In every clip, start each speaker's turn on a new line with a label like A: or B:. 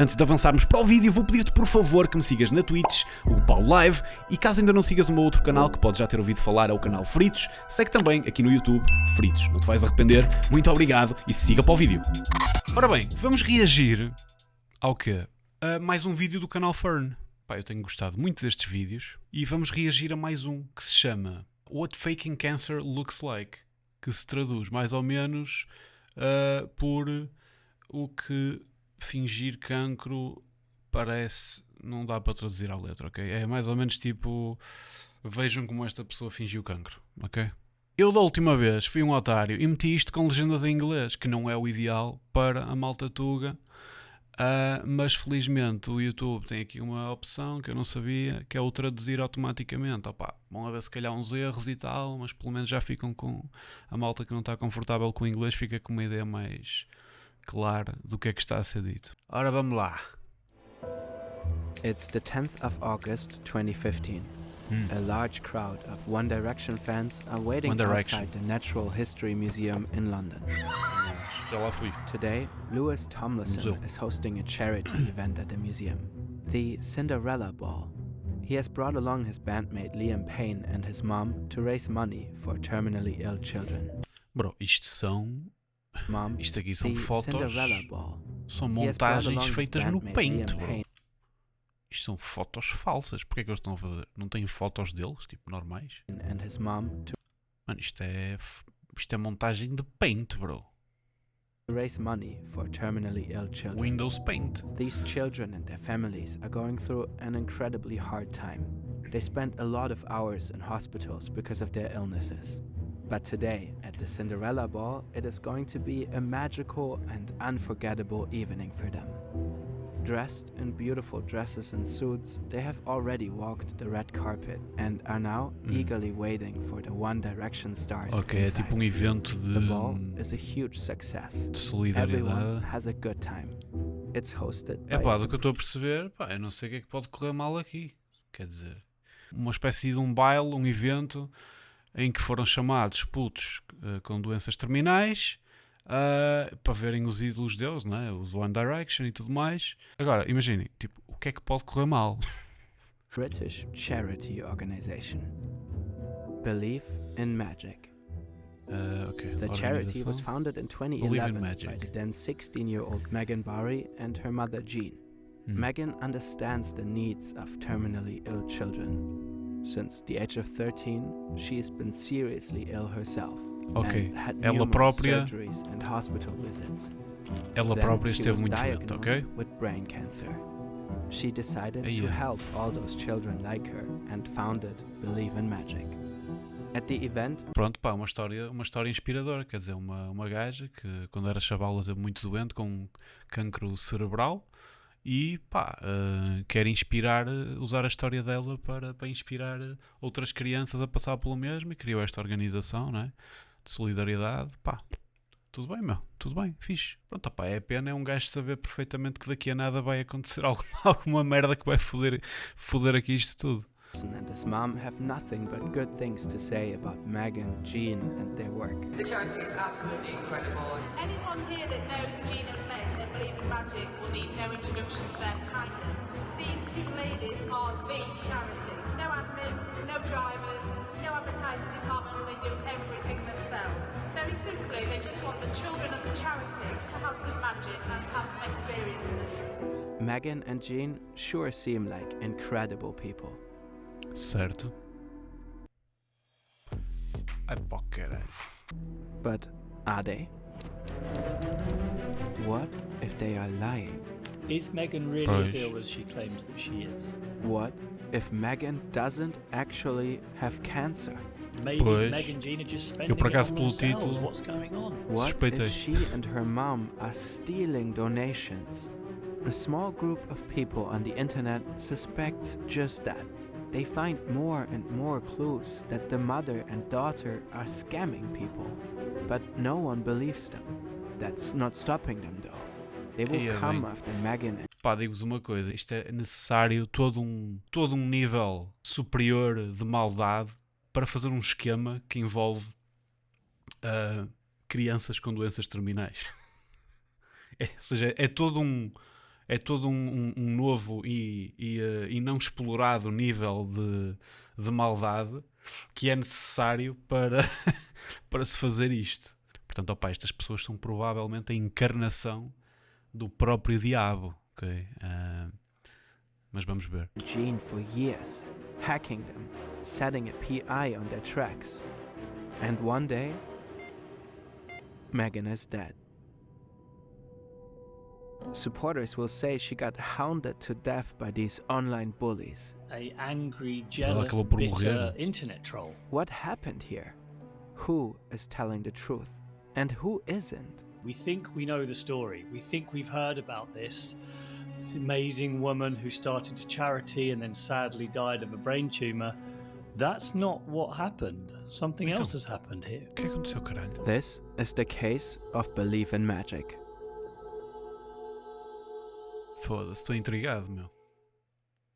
A: Antes de avançarmos para o vídeo, vou pedir-te por favor que me sigas na Twitch, o Paulo Live, e caso ainda não sigas o meu outro canal, que podes já ter ouvido falar, é o canal Fritos, segue também aqui no YouTube, Fritos, não te vais arrepender. Muito obrigado e siga para o vídeo. Ora bem, vamos reagir ao quê? A mais um vídeo do canal Fern. Pá, eu tenho gostado muito destes vídeos e vamos reagir a mais um que se chama What Faking Cancer Looks Like, que se traduz mais ou menos por o que fingir cancro parece. Não dá para traduzir à letra, ok? É mais ou menos tipo, vejam como esta pessoa fingiu cancro, ok? Eu da última vez fui um otário e meti isto com legendas em inglês, que não é o ideal para a malta tuga, mas felizmente o YouTube tem aqui uma opção que eu não sabia, que é o traduzir automaticamente. Opa, vão haver se calhar uns erros e tal, mas pelo menos já ficam com a malta que não está confortável com o inglês, fica com uma ideia mais clara do que é que está a ser dito. Ora, vamos lá.
B: It's the 10th of August 2015. A large crowd of One Direction fans are waiting outside the Natural History Museum in London.
A: Já lá fui.
B: Today, Lewis Tomlinson is hosting a charity event at the museum, the Cinderella Ball. He has brought along his bandmate Liam Payne and his mom to raise money for terminally ill children.
A: Bro, isto aqui são fotos, são montagens feitas no Paint, bro. Isto são fotos falsas. Porquê é que eles estão a fazer? Não têm fotos deles, tipo, normais? Mano, isto é montagem de Paint, bro.
B: Raise money for terminally ill children.
A: Windows Paint.
B: These children and their families are going through an incredibly hard time. They spend a lot of hours in hospitals because of their illnesses. But today, at the Cinderella Ball, it is going to be a magical and unforgettable evening for them. Dressed in beautiful dresses and suits, they have already walked the red carpet and are now eagerly waiting for the One Direction stars.
A: Ok, é tipo um evento de,
B: the ball is a huge success.
A: De solidariedade.
B: Everyone has a good time. It's hosted by...
A: É pá, do que eu estou a perceber, pá, eu não sei o que é que pode correr mal aqui. Quer dizer, uma espécie de um baile, um evento em que foram chamados putos com doenças terminais para verem os ídolos deles, não é? Os One Direction e tudo mais. Agora, imaginem, tipo, o que é que pode correr mal?
B: British charity organization. Believe in Magic.
A: Okay.
B: The charity was founded in 2011 by the then 16-year-old Megan Barry and her mother Jean. Megan understands the needs of terminally ill children. Since the age of 13, she has been seriously ill herself.
A: Ok, ela própria esteve muito doente, ok?
B: With brain cancer. She decided to help all those children like her and founded Believe in Magic. At the event...
A: Pronto, pá, uma história inspiradora, quer dizer, uma gaja que quando era chaval era muito doente com um cancro cerebral e pá, quer usar a história dela para inspirar outras crianças a passar pelo mesmo e criou esta organização, não é? De solidariedade, pá, tudo bem, meu, tudo bem, fixe. Pronto, pá, é pena, é um gajo saber perfeitamente que daqui a nada vai acontecer alguma merda que vai foder aqui isto tudo.
B: And his mom have nothing but good things to say about Megan, Jean and their work.
C: The charity is absolutely incredible.
D: Anyone here that knows Jean and Meg that believe in magic will need no introduction to their kindness. These two ladies are the charity. No admin, no drivers, no advertising department, they do everything themselves. Very simply, they just want the children of the charity to have some magic and have some experiences.
B: Megan and Jean sure seem like incredible people.
A: Certo. Ai pá, caralho.
B: But are they? What if they are lying?
E: Is Megan really as ill as she claims that she is?
B: What if Megan doesn't actually have cancer?
E: Maybe Megan and Jean are just spending it on themselves. What's going on?
B: What if she and her mom are stealing donations? A small group of people on the internet suspects just that. They find more and more clues that the mother and daughter are scamming people, but no one believes them. That's not stopping them though. They will come after Megan.
A: Pá, digo-vos uma coisa, isto é necessário todo um nível superior de maldade para fazer um esquema que envolve crianças com doenças terminais. Ou seja, é todo um é todo um novo e não explorado nível de maldade que é necessário para, para se fazer isto. Portanto, opa, estas pessoas são provavelmente a encarnação do próprio diabo. Okay? Mas vamos ver.
B: Gene for years, hacking them, setting a PI on their tracks. And one day, Megan is dead. Supporters will say she got hounded to death by these online bullies.
E: A angry,
A: ela
E: jealous,
A: acabou por
E: bitter
A: morrer.
E: internet troll.
B: What happened here? Who is telling the truth? And who isn't?
E: We think we know the story. We think we've heard about this amazing woman who started a charity and then sadly died of a brain tumor. That's not what happened. Something else has happened here.
A: O que aconteceu, caralho?
B: This is the case of belief in magic.
A: Foda-se, estou intrigado, meu.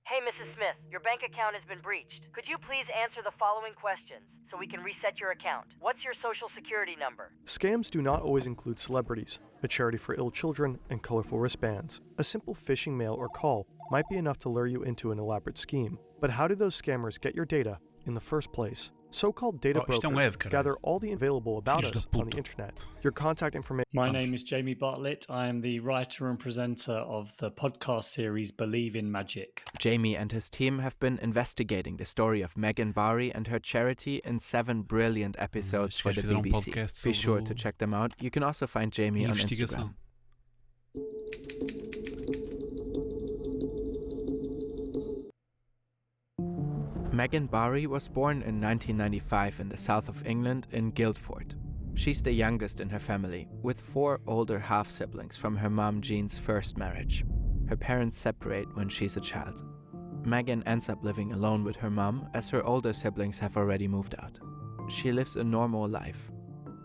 F: Hey, Mrs. Smith, your bank account has been breached. Could you please answer the following questions so we can reset your account? What's your social security number?
G: Scams do not always include celebrities, a charity for ill children, and colorful wristbands. A simple phishing mail or call might be enough to lure you into an elaborate scheme. But how do those scammers get your data in the first place? So-called data brokers gather all the available about us on the internet. Your contact information.
E: My name is Jamie Bartlett. I am the writer and presenter of the podcast series Believe in Magic.
B: Jamie and his team have been investigating the story of Megan Barry and her charity in 7 brilliant episodes for the BBC. Be sure to check them out. You can also find Jamie on Instagram. Megan Barry was born in 1995 in the south of England in Guildford. She's the youngest in her family, with 4 older half-siblings from her mom Jean's first marriage. Her parents separate when she's a child. Megan ends up living alone with her mom as her older siblings have already moved out. She lives a normal life,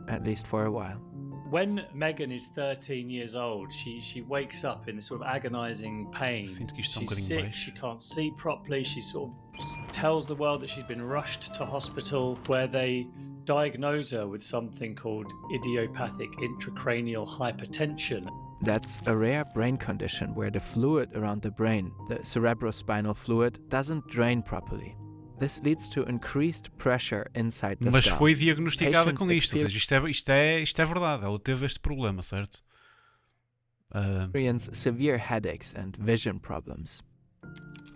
B: at least for a while.
E: When Megan is 13 years old, she wakes up in this sort of agonising pain. She's sick, she can't see properly, she sort of tells the world that she's been rushed to hospital where they diagnose her with something called idiopathic intracranial hypertension.
B: That's a rare brain condition where the fluid around the brain, the cerebrospinal fluid, doesn't drain properly. This leads to increased pressure inside the
A: Mas
B: skull.
A: foi diagnosticada com isto, ou seja, isto é verdade, ela teve este problema, certo?
B: Experience severe headaches and vision problems.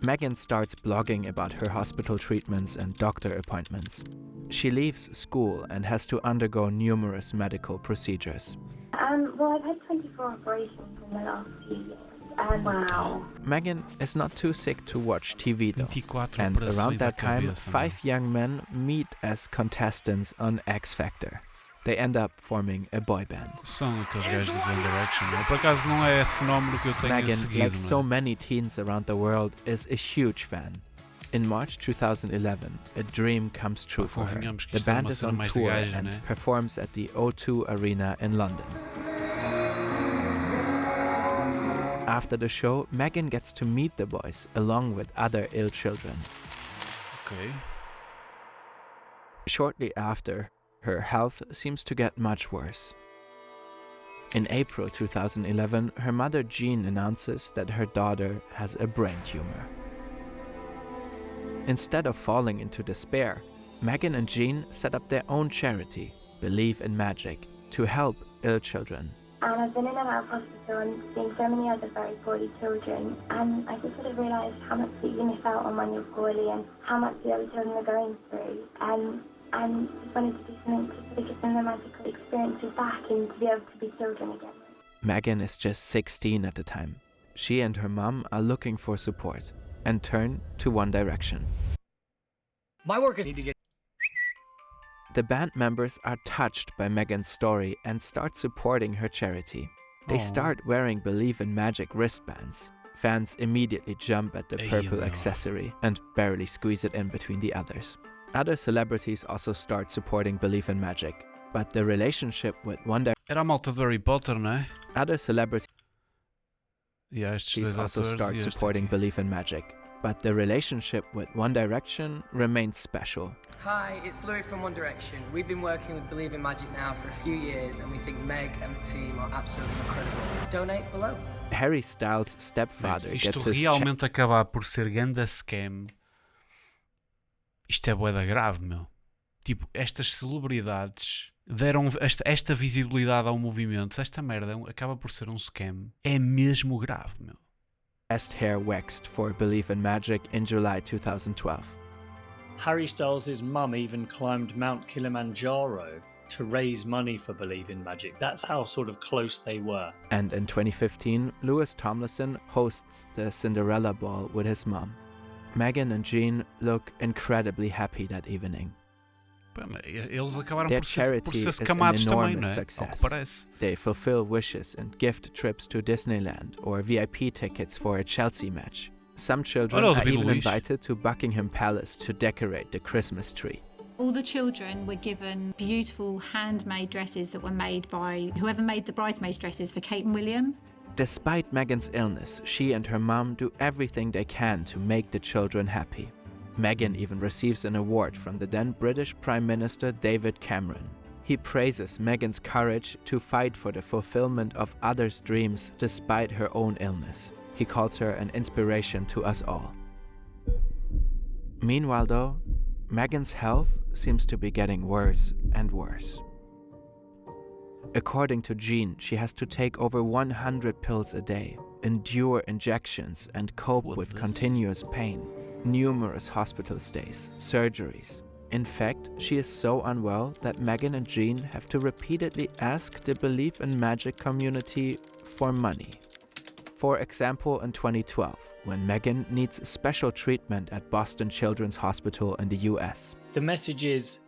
B: Megan starts blogging about her hospital treatments and doctor appointments. She leaves school and has to undergo numerous medical procedures.
H: Well, I've had 24 operations in the last few years. Wow.
B: Megan is not too sick to watch TV though.
A: 24
B: And around that time,
A: cabeça,
B: 5 young men meet as contestants on X Factor. They end up forming a boy band.
A: São aqueles gajos do One Direction. Por acaso não é esse fenómeno que eu tenho
B: Megan,
A: seguido,
B: like so many teens around the world, is a huge fan. In March 2011, a dream comes true for her. The band is on tour and performs at the O2 Arena in London. After the show, Megan gets to meet the boys along with other ill children.
A: Okay.
B: Shortly after, her health seems to get much worse. In April 2011, her mother Jean announces that her daughter has a brain tumor. Instead of falling into despair, Megan and Jean set up their own charity, Believe in Magic, to help ill children.
H: And I've been in and out of hospital and seen so many other very poorly children, and I just sort of realised how much that you miss out on when you're poorly and how much the other children are going through. And just wanted to do something to sort of give them the magical experiences back and to be able to be children again.
B: Megan is just 16 at the time. She and her mom are looking for support and turn to One Direction.
I: My work is need to get.
B: The band members are touched by Megan's story and start supporting her charity. They start wearing Believe in Magic wristbands. Fans immediately jump at the purple accessory and barely squeeze it in between the others. Other celebrities also start supporting Believe in Magic, but the relationship with One Direction...
A: Era a malta do Harry Potter, não é?
B: Other celebrities
A: estes
B: also start supporting Believe in Magic, but the relationship with One Direction remains special.
I: Hi, it's Louis from One Direction. We've been working with Believe in Magic now for a few years and we think Meg and the team are absolutely incredible. Donate below.
B: Harry Styles' stepfather
A: Se
B: gets
A: isto
B: his
A: realmente acabar por ser ganda scam, isto é bué da grave, meu. Tipo, estas celebridades deram esta visibilidade ao movimento. Se esta merda acaba por ser um scam, é mesmo grave, meu.
B: chest hair waxed for Believe in Magic in July 2012.
E: Harry Styles' mum even climbed Mount Kilimanjaro to raise money for Believe in Magic. That's how sort of close they were.
B: And in 2015, Lewis Tomlinson hosts the Cinderella Ball with his mom. Meghan and Jean look incredibly happy that evening.
A: Eles acabaram
B: Their
A: por
B: charity
A: ser
B: is an
A: scamados também,
B: enormous
A: não é? Ao
B: success.
A: que parece.
B: They fulfill wishes and gift trips to Disneyland or VIP tickets for a Chelsea match. Some children
A: Olha o
B: are
A: David
B: even
A: Luiz.
B: invited to Buckingham Palace to decorate the Christmas tree.
J: All the children were given beautiful handmade dresses that were made by whoever made the bridesmaids' dresses for Kate and William.
B: Despite Meghan's illness, she and her mom do everything they can to make the children happy. Meghan even receives an award from the then British Prime Minister David Cameron. He praises Meghan's courage to fight for the fulfillment of others' dreams despite her own illness. He calls her an inspiration to us all. Meanwhile, though, Meghan's health seems to be getting worse and worse. According to Jean, she has to take over 100 pills a day, endure injections, and cope with continuous pain, numerous hospital stays, surgeries. In fact, she is so unwell that Meghan and Jean have to repeatedly ask the Believe in Magic community for money. For example, in 2012, when Meghan needs special treatment at Boston Children's Hospital in the US.
E: The message is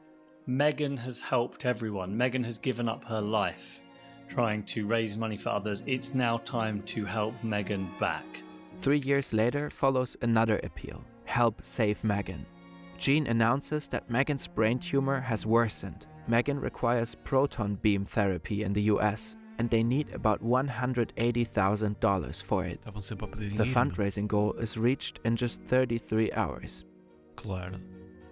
E: Meghan has helped everyone. Meghan has given up her life trying to raise money for others. It's now time to help Meghan back.
B: 3 years later follows another appeal, Help Save Meghan. Jean announces that Meghan's brain tumor has worsened. Meghan requires proton beam therapy in the US, and they need about $180,000 for it.
A: Estavam sempre a pedir
B: The
A: dinheiro.
B: fundraising goal is reached in just 33 hours.
A: Claro.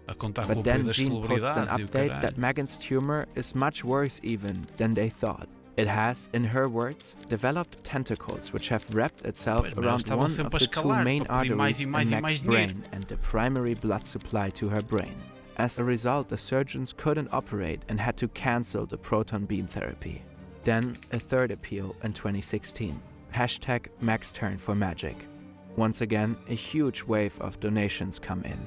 A: A contar com o
B: But
A: apoio
B: then
A: das
B: Jean posts an
A: celebridades e o
B: update that
A: caralho.
B: Meghan's tumor is much worse even than they thought. It has, in her words, developed tentacles which have wrapped itself
A: Pois, mas
B: around
A: estavam
B: one of
A: sempre a
B: the two
A: escalar
B: main
A: para pedir mais
B: arteries
A: e mais
B: in
A: e mais
B: Meg's
A: dinheiro.
B: brain and the primary blood supply to her brain. As a result, the surgeons couldn't operate and had to cancel the proton beam therapy. Then, a third appeal in 2016. Hashtag Meg's Turn for Magic. Once again, a huge wave of donations come in.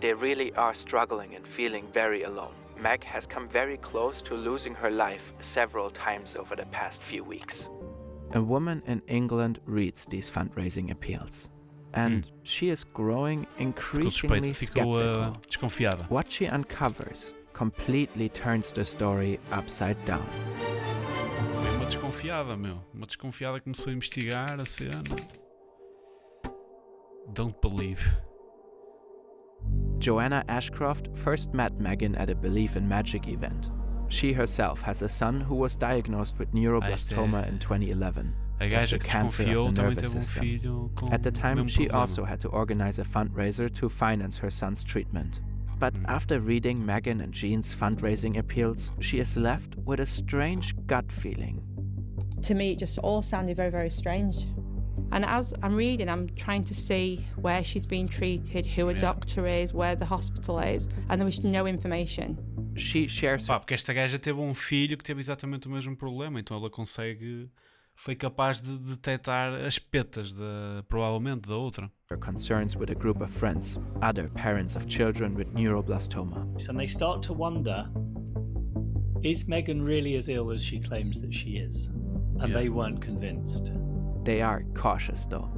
B: They really are struggling and feeling very alone. Meg has come very close to losing her life several times over the past few weeks. A woman in England reads these fundraising appeals, and she is growing
A: Ficou
B: increasingly
A: suspeita, ficou
B: skeptical.
A: desconfiada.
B: What she uncovers completely turns the story upside down.
A: Foi uma desconfiada, meu. Uma desconfiada começou a investigar a cena. Don't believe.
B: Joanna Ashcroft first met Meghan at a Believe in Magic event. She herself has a son who was diagnosed with neuroblastoma in 2011.
A: A gaja
B: That's a
A: que
B: cancer of
A: desconfiou
B: the
A: também
B: nervous
A: teve
B: system.
A: filho com
B: At the
A: o
B: time,
A: mesmo
B: she
A: problema.
B: also had to organize a fundraiser to finance her son's treatment. But after reading Meghan and Jean's fundraising appeals, she is left with a strange gut feeling.
K: To me, it just all sounded very, very strange. And as I'm reading, I'm trying to see where she's being treated, who a doctor is, where the hospital is, and there was no information.
B: She shares
A: Pá, porque esta gaja teve um filho que teve exatamente o mesmo problema, então ela foi capaz de detectar as petas, provavelmente, da outra.
B: her concerns with a group of friends, other parents of children with neuroblastoma.
E: And they start to wonder, is Meghan really as ill as she claims that she is? And they weren't convinced.
B: They are cautious though.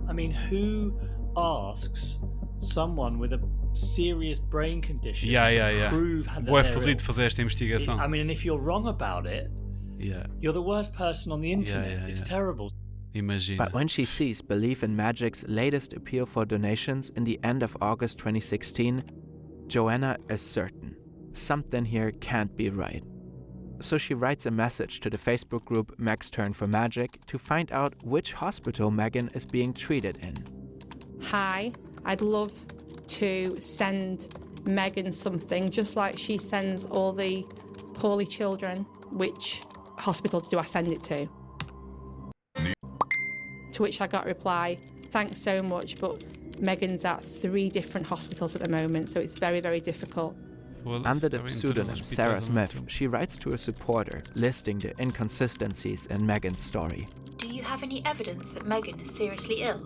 E: I mean, who asks someone with a serious brain condition to prove that
A: Bué
E: they're
A: fodido
E: ill?
A: fazer esta investigação.
E: I mean, and if you're wrong about it, you're the worst person on the internet. It's terrible.
A: Imagina.
B: But when she sees Believe in Magic's latest appeal for donations in the end of August 2016, Joanna is certain something here can't be right. So she writes a message to the Facebook group Meg's Turn for Magic to find out which hospital Meghan is being treated in.
K: Hi, I'd love to send Meghan something, just like she sends all the poorly children. Which hospital do I send it to? To which I got a reply, thanks so much, but Megan's at 3 different hospitals at the moment, so it's very, very difficult.
B: Under the pseudonym Sarah Smith, she writes to a supporter listing the inconsistencies in Megan's story.
J: Do you have any evidence that Megan is seriously ill?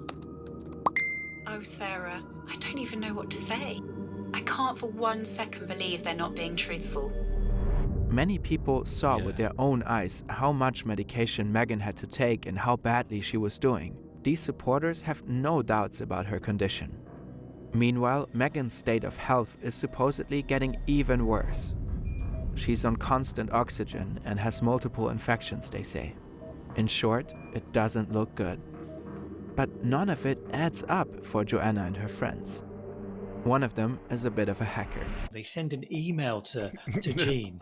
L: Oh, Sarah, I don't even know what to say. I can't for 1 second believe they're not being truthful.
B: Many people saw with their own eyes how much medication Megan had to take and how badly she was doing. These supporters have no doubts about her condition. Meanwhile, Megan's state of health is supposedly getting even worse. She's on constant oxygen and has multiple infections, they say. In short, it doesn't look good. But none of it adds up for Joanna and her friends. One of them is a bit of a hacker.
E: They send an email to Jean,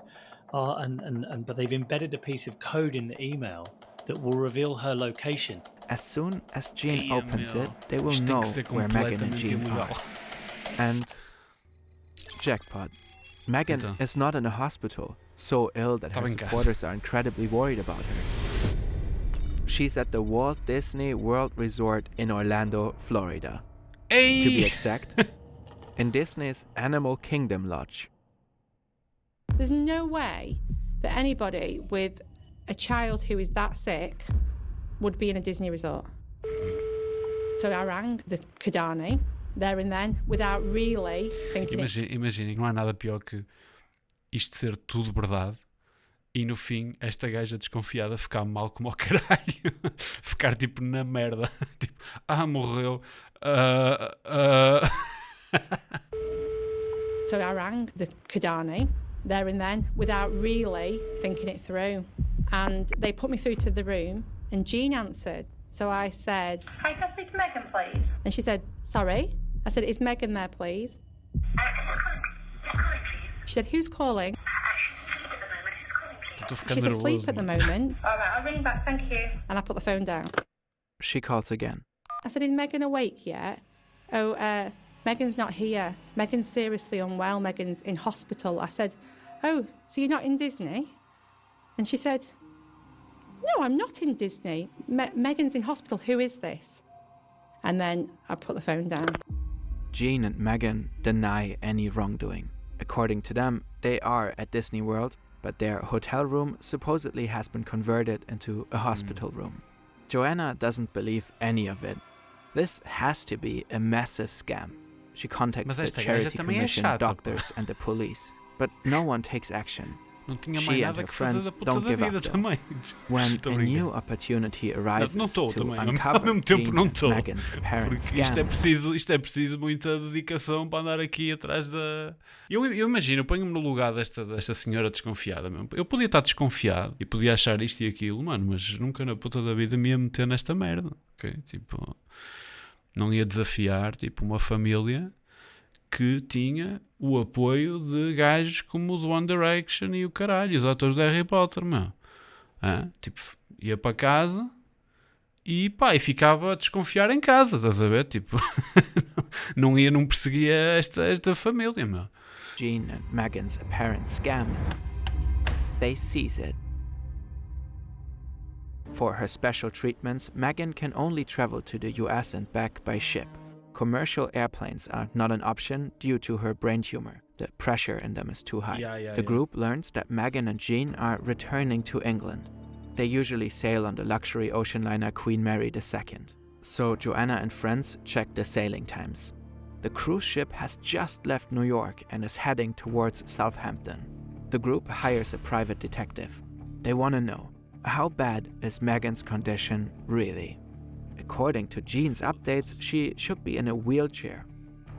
E: but they've embedded a piece of code in the email that will reveal her location.
B: As soon as Jean opens it, they will know where Megan and Jean are. And jackpot. Megan is not in a hospital, so ill that her supporters are incredibly worried about her. She's at the Walt Disney World Resort in Orlando, Florida. To be exact, in Disney's Animal Kingdom Lodge.
K: There's no way that anybody with a child who is that sick would be in a Disney resort. So I rang the Kidani there and then without really thinking.
M: Imaginem, não há nada pior que isto ser tudo verdade e no fim esta gaja desconfiada ficar mal como ao caralho. Ficar tipo na merda. Tipo, morreu.
K: So I rang the Kidani there and then without really thinking it through. And they put me through to the room and Jean answered. So I said,
H: Hi, can I speak to Megan, please?
K: And she said, sorry? I said, is Megan there, please? She said, who's calling? She's asleep at the moment.
H: All right, I'll ring back, thank you.
K: And I put the phone down.
B: She calls again.
K: I said, is Megan awake yet? Oh, Megan's not here. Megan's seriously unwell. Megan's in hospital. I said, oh, so you're not in Disney? And she said, no, I'm not in Disney. Megan's in hospital. Who is this? And then I put the phone down.
B: Jean and Megan deny any wrongdoing. According to them, they are at Disney World, but their hotel room supposedly has been converted into a hospital room. Joanna doesn't believe any of it. This has to be a massive scam. She contacts the Charity Commission, doctors and the police, but no one takes action. She and her friends don't give up though. When a new opportunity arises to uncover Jean and Megan's apparent scam.
M: Isto é preciso muita dedicação para andar aqui atrás da... Eu imagino, eu ponho-me no lugar desta senhora desconfiada mesmo. Eu podia estar desconfiado e podia achar isto e aquilo, mano, mas nunca na puta da vida me ia meter nesta merda, ok? Tipo, não ia desafiar, tipo, uma família que tinha o apoio de gajos como os One Direction e o caralho, os atores de Harry Potter, meu. Tipo, ia para casa e ficava a desconfiar em casa, estás a ver? Tipo, não perseguia esta família, meu.
B: Jean and Megan's apparent scam. They seize it. For her special treatments, Megan can only travel to the US and back by ship. Commercial airplanes are not an option due to her brain tumor. The pressure in them is too high. The group learns that Megan and Jean are returning to England. They usually sail on the luxury ocean liner Queen Mary II. So Joanna and friends check the sailing times. The cruise ship has just left New York and is heading towards Southampton. The group hires a private detective. They want to know, how bad is Megan's condition really? According to Jean's updates, she should be in a wheelchair.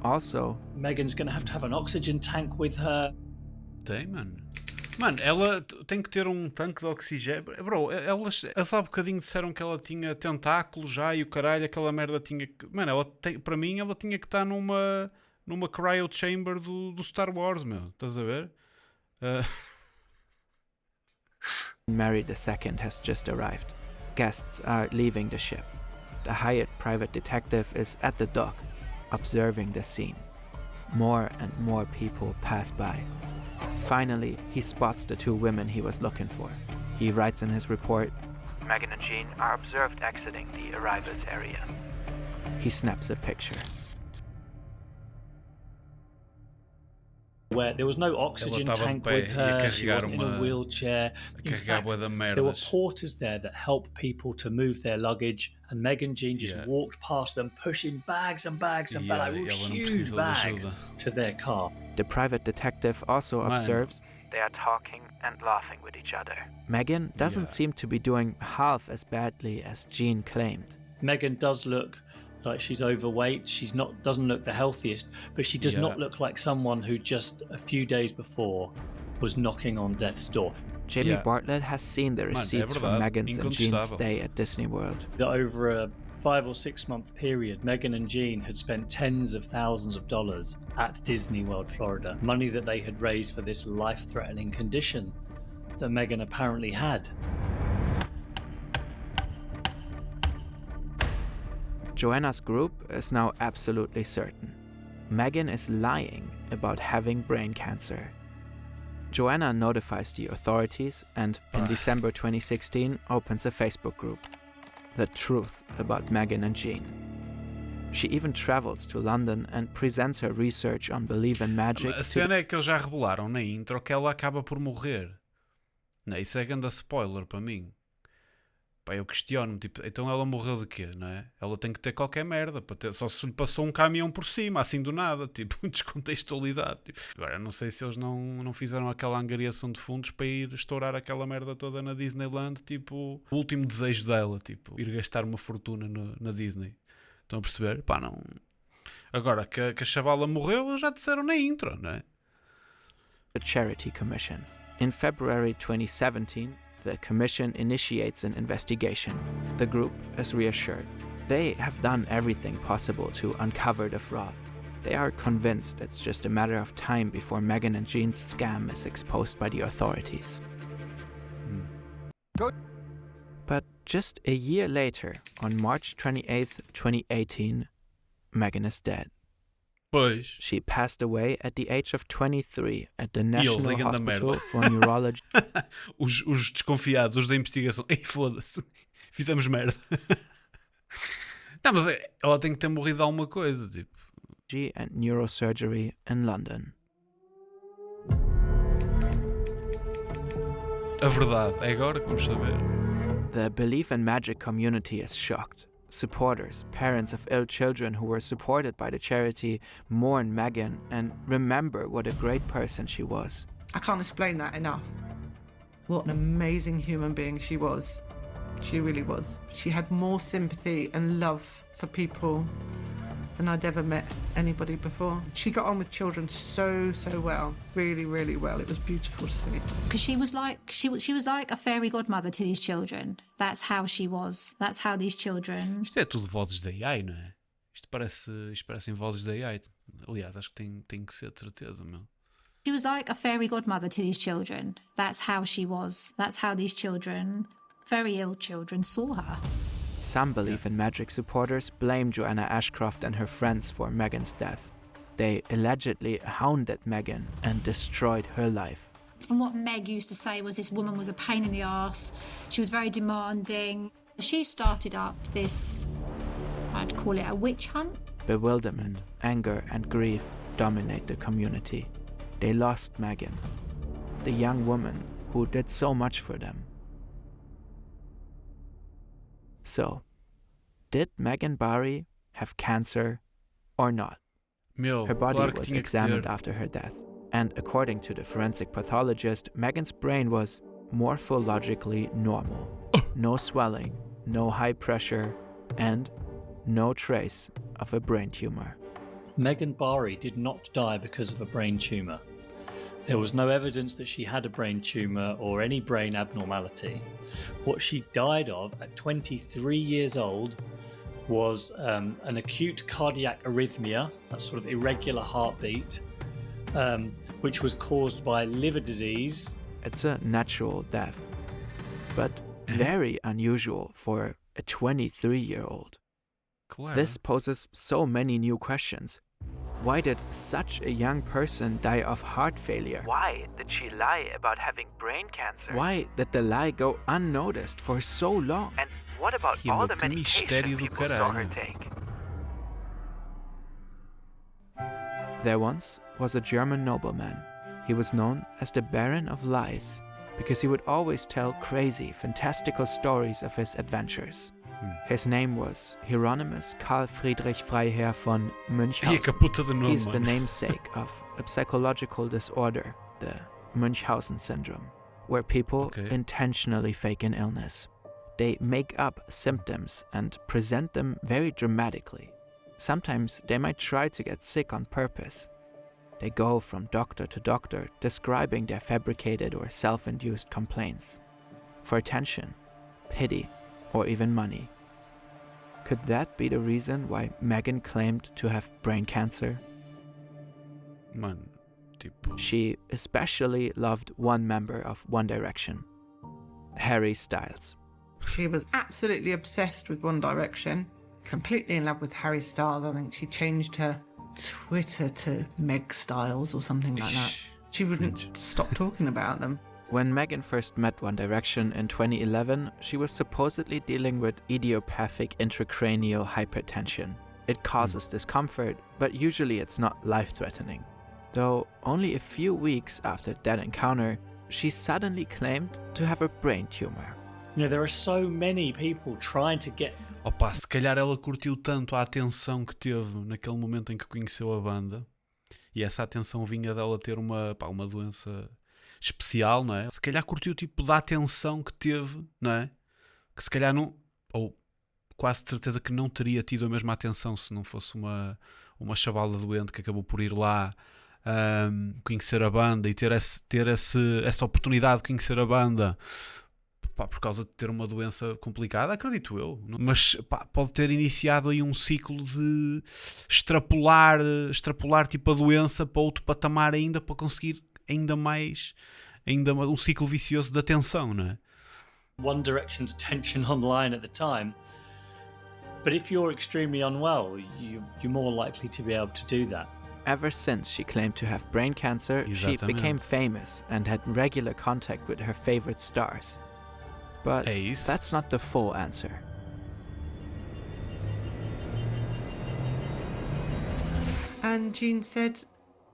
B: Also,
E: Megan's going to have an oxygen tank with her.
M: Tem, mano. Mano, ela tem que ter tanque de oxigênio. Bro, elas há bocadinho disseram que ela tinha tentáculos já e o caralho, aquela merda tinha que... Mano, para mim ela tinha que estar numa cryo chamber do Star Wars, meu. Estás a ver?
B: Mary II has just arrived. Guests are leaving the ship. The hired private detective is at the dock, observing the scene. More and more people pass by. Finally, he spots the 2 women he was looking for. He writes in his report, Megan and Jean are observed exiting the arrivals area. He snaps a picture.
E: Where there was no oxygen tank with her, she wasn't in a wheelchair. In fact, there were porters there that help people to move their luggage, and Meg and Jean just walked past them, pushing bags and bags and bags, huge bags, to their car. The private detective also observes they are talking and laughing with each other. Megan doesn't seem to be doing half as badly as Jean claimed. Megan does look like she's overweight. Doesn't look the healthiest, but she does not look like someone who just a few days before was knocking on death's door. Jamie Bartlett has seen the receipts from Megan's and Jean's stay at Disney World. Over a 5 or 6 month period, Megan and Jean had spent tens of thousands of dollars at Disney World, Florida. Money that they had raised for this life-threatening condition that Megan apparently had. Joanna's group is now absolutely certain. Megan is lying about having brain cancer. Joanna notifies the authorities and, in December 2016, opens a Facebook group. The Truth About Megan and Jean. She even travels to London and presents her research on Believe in Magic.
M: A cena é que eles já revelaram na intro que ela acaba por morrer. Não, isso é grande spoiler para mim. Pá, eu questiono-me, tipo, então ela morreu de quê, não é? Ela tem que ter qualquer merda, para ter, só se lhe passou um caminhão por cima, assim do nada, tipo, descontextualizado. Tipo. Agora, não sei se eles não fizeram aquela angariação de fundos para ir estourar aquela merda toda na Disneyland, tipo, o último desejo dela, tipo, ir gastar uma fortuna na Disney. Estão a perceber? Pá, não... Agora, que a chavala morreu, eles já disseram na intro, não é?
B: The Charity Commission. In February 2017, the Commission initiates an investigation. The group is reassured. They have done everything possible to uncover the fraud. They are convinced it's just a matter of time before Megan and Jean's scam is exposed by the authorities. But just a year later, on March 28th, 2018, Megan is dead.
M: Pois.
B: She passed away at the age of 23 at the National Hospital for Neurology.
M: Os desconfiados, os da investigação. Ei, foda-se. Fizemos merda. Não, mas ela tem que ter morrido de alguma coisa, tipo.
B: And Neurosurgery in London.
M: A verdade. É agora que vamos saber.
B: The Believe in Magic community is shocked. Supporters, parents of ill children who were supported by the charity, mourn Megan and remember what a great person she was.
N: I can't explain that enough. What an amazing human being she was. She really was. She had more sympathy and love for people than I'd ever met anybody before. She got on with children so well, really, really well. It was beautiful to see.
J: Because she was like a fairy godmother to these children. That's how she was. That's how these children.
M: Isto é tudo vozes da AI, não é? Isto parecem vozes da AI. Aliás, acho que tem que ser, de certeza, meu.
J: She was like a fairy godmother to these children. That's how she was. That's how these children, very ill children, saw her.
B: Some Believe in Magic supporters blame Joanna Ashcroft and her friends for Megan's death. They allegedly hounded Megan and destroyed her life.
J: From what Meg used to say was this woman was a pain in the arse. She was very demanding. She started up this, I'd call it a witch hunt.
B: Bewilderment, anger and grief dominate the community. They lost Megan, the young woman who did so much for them. So, did Megan Barry have cancer or not? Her body was examined after her death, and according to the forensic pathologist, Megan's brain was morphologically normal. No swelling, no high pressure, and no trace of a brain tumor.
E: Megan Barry did not die because of a brain tumour. There was no evidence that she had a brain tumour or any brain abnormality. What she died of at 23 years old was an acute cardiac arrhythmia, that sort of irregular heartbeat, which was caused by liver disease.
B: It's a natural death, but very unusual for a 23-year-old. This poses so many new questions. Why did such a young person die of heart failure?
O: Why did she lie about having brain cancer?
B: Why did the lie go unnoticed for so long?
O: And what about all the medication people saw her take?
B: There once was a German nobleman. He was known as the Baron of Lies because he would always tell crazy, fantastical stories of his adventures. His name was Hieronymus Karl Friedrich Freiherr von Münchhausen. He's the namesake of a psychological disorder, the Münchhausen syndrome, where people intentionally fake an illness. They make up symptoms and present them very dramatically. Sometimes they might try to get sick on purpose. They go from doctor to doctor describing their fabricated or self-induced complaints for attention, pity, or even money. Could that be the reason why Meghan claimed to have brain cancer? She especially loved one member of One Direction, Harry Styles.
N: She was absolutely obsessed with One Direction, completely in love with Harry Styles. I think she changed her Twitter to Meg Styles or something like that. She wouldn't stop talking about them.
B: When Meghan first met One Direction in 2011, she was supposedly dealing with idiopathic intracranial hypertension. It causes discomfort, but usually it's not life-threatening. Though only a few weeks after that encounter, she suddenly claimed to have a brain tumor.
E: You know, there are so many people trying to get...
M: Opa, se calhar ela curtiu tanto a atenção que teve naquele momento em que conheceu a banda, e essa atenção vinha dela ter uma doença especial, não é? Se calhar curtiu o tipo da atenção que teve, não é? Que se calhar não, ou quase de certeza que não teria tido a mesma atenção se não fosse uma chavala doente que acabou por ir lá conhecer a banda e ter essa oportunidade de conhecer a banda, pá, por causa de ter uma doença complicada, acredito eu. Mas pá, pode ter iniciado aí um ciclo de extrapolar tipo a doença para outro patamar ainda, para conseguir ainda um ciclo vicioso de atenção, não é?
E: One Direction's attention online at the time. But if you're extremely unwell, you're more likely to be able to do that.
B: Ever since she claimed to have brain cancer, she became famous and had regular contact with her favorite stars. But that's not the full answer.
N: And Jean said,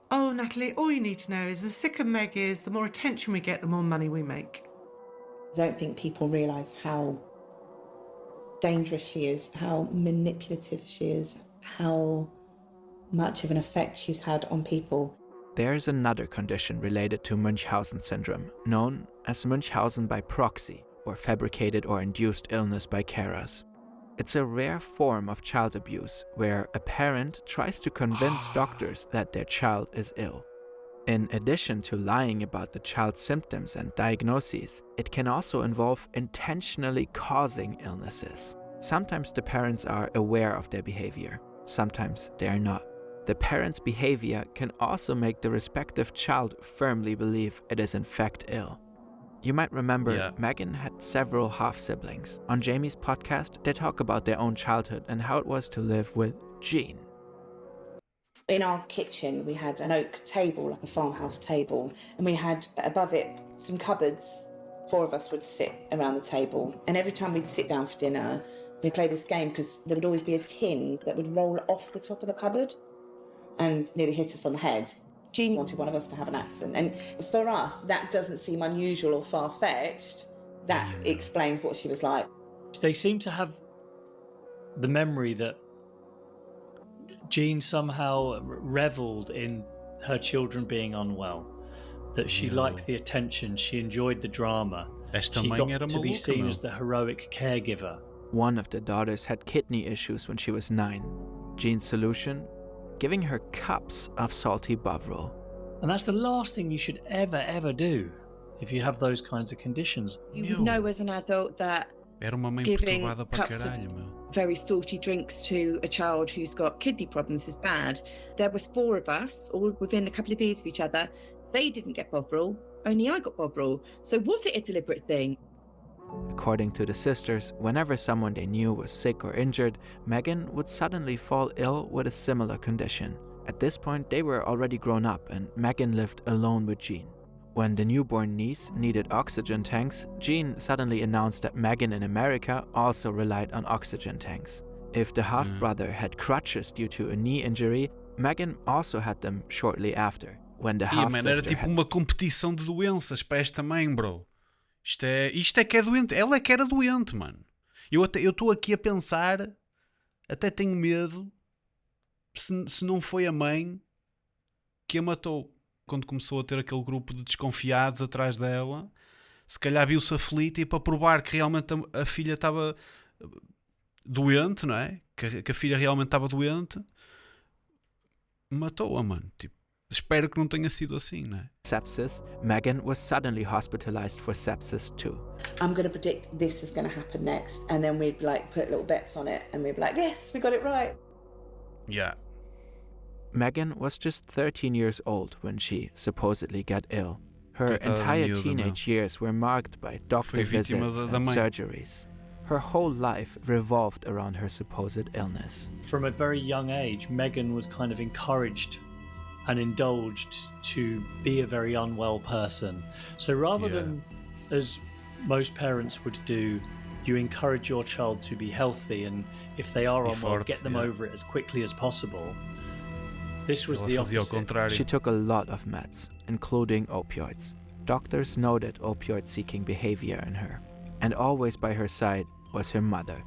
N: "Oh, Natalie, all you need to know is the sicker Meg is, the more attention we get, the more money we make."
P: I don't think people realise how dangerous she is, how manipulative she is, how much of an effect she's had on people.
B: There's another condition related to Münchhausen syndrome, known as Münchhausen by proxy, or fabricated or induced illness by carers. It's a rare form of child abuse where a parent tries to convince doctors that their child is ill. In addition to lying about the child's symptoms and diagnoses, it can also involve intentionally causing illnesses. Sometimes the parents are aware of their behavior, sometimes they are not. The parent's behavior can also make the respective child firmly believe it is in fact ill. You might remember Meghan had several half-siblings. On Jamie's podcast, they talk about their own childhood and how it was to live with Jean.
P: In our kitchen, we had an oak table, like a farmhouse table, and we had above it some cupboards. 4 of us would sit around the table, and every time we'd sit down for dinner, we'd play this game because there would always be a tin that would roll off the top of the cupboard and nearly hit us on the head. Jean wanted one of us to have an accident, and for us, that doesn't seem unusual or far-fetched. That explains what she was like.
E: They seem to have the memory that Jean somehow revelled in her children being unwell, that she liked the attention, she enjoyed the drama. She got to be seen as the heroic caregiver.
B: One of the daughters had kidney issues when she was 9. Jean's solution? Giving her cups of salty Bovril.
E: And that's the last thing you should ever do if you have those kinds of conditions.
Q: You know as an adult that giving cups of very salty drinks to a child who's got kidney problems is bad. There was 4 of us, all within a couple of years of each other. They didn't get Bovril, only I got Bovril. So was it a deliberate thing?
B: According to the sisters, whenever someone they knew was sick or injured, Meghan would suddenly fall ill with a similar condition. At this point, they were already grown up and Megan lived alone with Jean. When the newborn niece needed oxygen tanks, Jean suddenly announced that Megan in America also relied on oxygen tanks. If the half-brother had crutches due to a knee injury, Megan also had them shortly after, when the half-sister
M: era tipo uma competição de doenças para esta mãe, bro. Isto é que é doente. Ela é que era doente, mano. Eu estou aqui a pensar, até tenho medo, se não foi a mãe que a matou. Quando começou a ter aquele grupo de desconfiados atrás dela, se calhar viu-se aflita e para provar que realmente a filha estava doente, não é? Que a filha realmente estava doente, matou-a, mano. Tipo, espero que não tenha sido assim, não é?
B: Sepsis, Megan was suddenly hospitalized for sepsis too.
P: I'm going to predict this is going to happen next, and then we'd like put little bets on it, and we'd be like, yes, we got it right.
M: Yeah.
B: Megan was just 13 years old when she supposedly got ill. Her entire teenage years were marked by doctor visits and surgeries. Her whole life revolved around her supposed illness.
E: From a very young age, Megan was kind of encouraged and indulged to be a very unwell person. So rather than, as most parents would do, you encourage your child to be healthy, and if they are unwell, get them over it as quickly as possible. This was the opposite.
B: She took a lot of meds, including opioids. Doctors noted opioid-seeking behavior in her, and always by her side was her mother.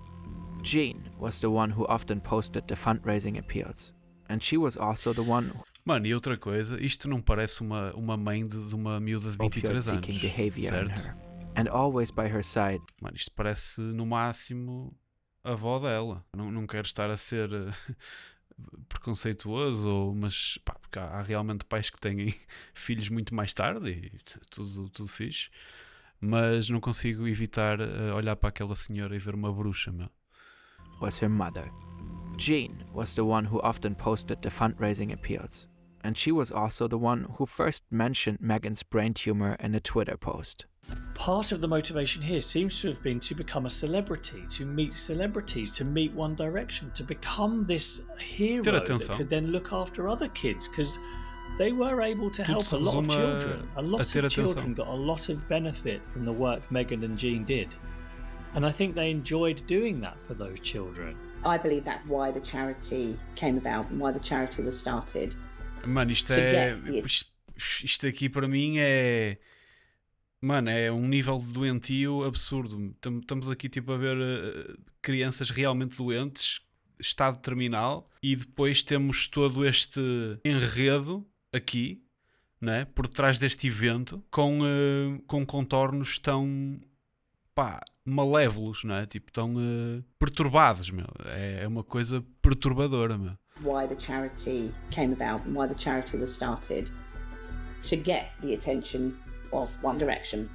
B: Jean was the one who often posted the fundraising appeals, and she was also the one who...
M: Mano, e outra coisa, isto não parece uma mãe de uma miúda de 23 anos, certo?
B: And always by her side.
M: Mano, isto parece no máximo a avó dela. Não quero estar a ser preconceituoso, mas pá, porque há realmente pais que têm filhos muito mais tarde e tudo fixe, mas não consigo evitar olhar para aquela senhora e ver uma bruxa, meu.
B: Was her mother. Jean was the one who often posted the fundraising appeals, and she was also the one who first mentioned Megan's brain tumor in a Twitter post.
E: Part of the motivation here seems to have been to become a celebrity, to meet celebrities, to meet One Direction, to become this hero that could then look after other kids, because they were able to help a lot of children. A lot of children got a lot of benefit from the work Megan and Jean did. And I think they enjoyed doing that for those children.
P: I believe that's why the charity came about and why the charity was started.
M: Mano, isto aqui para mim é... Mano, é um nível de doentio absurdo. Estamos aqui tipo a ver crianças realmente doentes, estado terminal, e depois temos todo este enredo aqui, né, por trás deste evento, com contornos tão malévolos, não é? Tipo, tão perturbados, meu. É uma coisa perturbadora, meu.
P: Why the charity came about and why the charity was started, to get the attention of One Direction.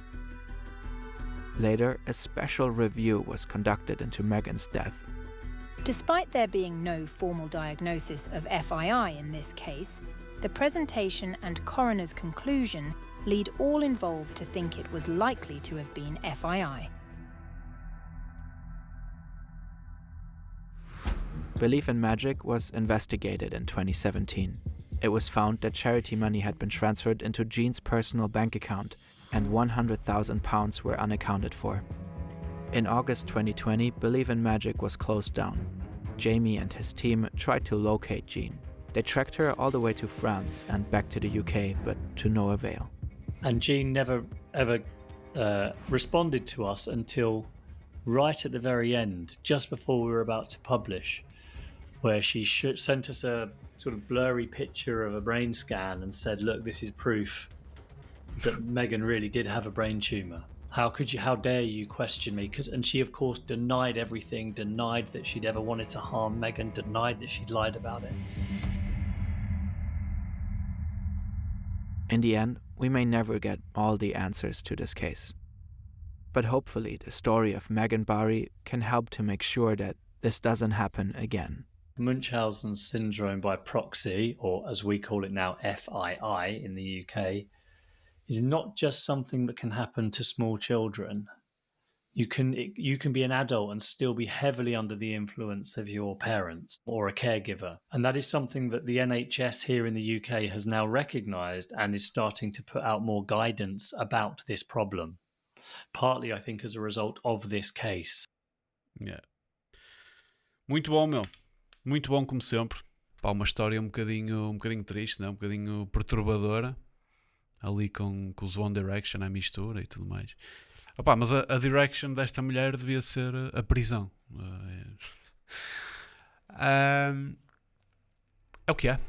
B: Later, a special review was conducted into Megan's death.
R: Despite there being no formal diagnosis of FII in this case, the presentation and coroner's conclusion lead all involved to think it was likely to have been FII.
B: Belief in Magic was investigated in 2017. It was found that charity money had been transferred into Jean's personal bank account and £100,000 were unaccounted for. In August 2020, Believe in Magic was closed down. Jamie and his team tried to locate Jean. They tracked her all the way to France and back to the UK, but to no avail.
E: And Jean never ever responded to us until right at the very end, just before we were about to publish, where she sent us a sort of blurry picture of a brain scan and said, look, this is proof that Megan really did have a brain tumour. How dare you question me? And she, of course, denied everything, denied that she'd ever wanted to harm Megan, denied that she'd lied about it.
B: In the end, we may never get all the answers to this case. But hopefully the story of Megan Barry can help to make sure that this doesn't happen again.
E: Munchausen's syndrome by proxy, or as we call it now, FII in the UK, is not just something that can happen to small children. You can be an adult and still be heavily under the influence of your parents or a caregiver. And that is something that the NHS here in the UK has now recognised and is starting to put out more guidance about this problem. Partly, I think, as a result of this case.
M: Yeah. Muito bom, meu. Muito bom, como sempre. Pá, uma história um bocadinho triste, né? Um bocadinho perturbadora. Ali com os One Direction à mistura e tudo mais. Opá, mas a direction desta mulher devia ser a prisão. É o que é.